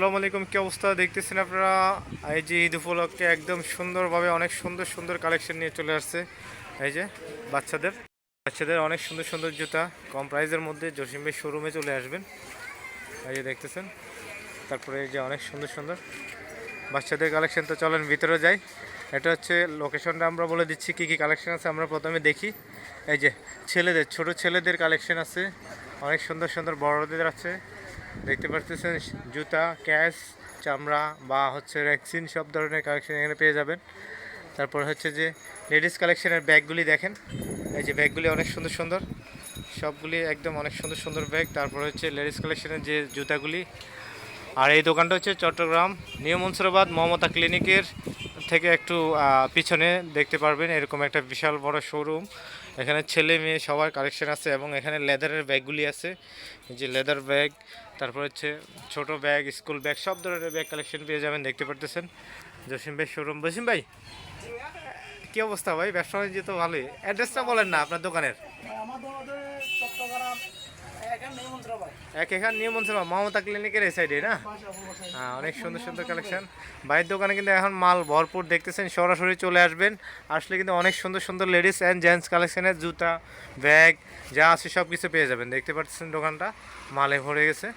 আসসালামু আলাইকুম, কি অবস্থা দেখতেছেন আপনারা? এই যে ঈদ উপলক্ষে একদম সুন্দরভাবে অনেক সুন্দর সুন্দর কালেকশন নিয়ে চলে আসছে। এই যে বাচ্চাদের বাচ্চাদের অনেক সুন্দর সুন্দর জুতা কম প্রাইসের মধ্যে জসিম ভাই শোরুমে চলে আসবেন। এই যে দেখতেছেন, তারপরে এই যে অনেক সুন্দর সুন্দর বাচ্চাদের কালেকশন। তো চলেন ভিতরে যাই। এটা হচ্ছে লোকেশনটা আমরা বলে দিচ্ছি কী কী কালেকশন আছে। আমরা প্রথমে দেখি এই যে ছেলেদের, ছোট ছেলেদের কালেকশন আছে, অনেক সুন্দর সুন্দর বড়দের আছে। দেখতে পাচ্ছেন জুতা, ক্যাশ, চামড়া বা হচ্ছে রেক্সিন সব ধরনের কালেকশন এখানে পেয়ে যাবেন। তারপর হচ্ছে যে লেডিস কালেকশনের ব্যাগগুলি দেখেন, এই যে ব্যাগগুলি অনেক সুন্দর সুন্দর, সবগুলি একদম অনেক সুন্দর সুন্দর ব্যাগ। তারপর হচ্ছে লেডিস কালেকশনের যে জুতাগুলি। আর এই দোকানটা হচ্ছে চট্টগ্রাম নিউ মনসুরাবাদ মমতা ক্লিনিকের থেকে একটু পিছনে দেখতে পারবেন এরকম একটা বিশাল বড় শোরুম। এখানে ছেলে মেয়ে সবার কালেকশন আছে এবং এখানে লেদারের ব্যাগগুলি আছে, এই যে লেদার ব্যাগ। তারপর হচ্ছে ছোট ব্যাগ, স্কুল ব্যাগ, সব ধরনের ব্যাগ কালেকশন পেয়ে যাবেন। দেখতে পারতেছেন জসিম ভাই শোরুম। জসিম ভাই, কি অবস্থা ভাই? ব্যবসা বাণিজ্য তো ভালোই। অ্যাড্রেসটা বলেন না আপনার দোকানের। এখান নিউ মনসুরাবাদ মমতা ক্লিনিকের এই সাইডে না? হ্যাঁ, অনেক সুন্দর সুন্দর কালেকশন। ভাইয়ের দোকানে কিন্তু এখন মাল ভরপুর দেখতেছেন, সরাসরি চলে আসবেন। আসলে কিন্তু অনেক সুন্দর সুন্দর লেডিস অ্যান্ড জেন্টস কালেকশনের জুতা, ব্যাগ যা আছে সব কিছু পেয়ে যাবেন। দেখতে পাচ্ছেন দোকানটা মালে ভরে গেছে।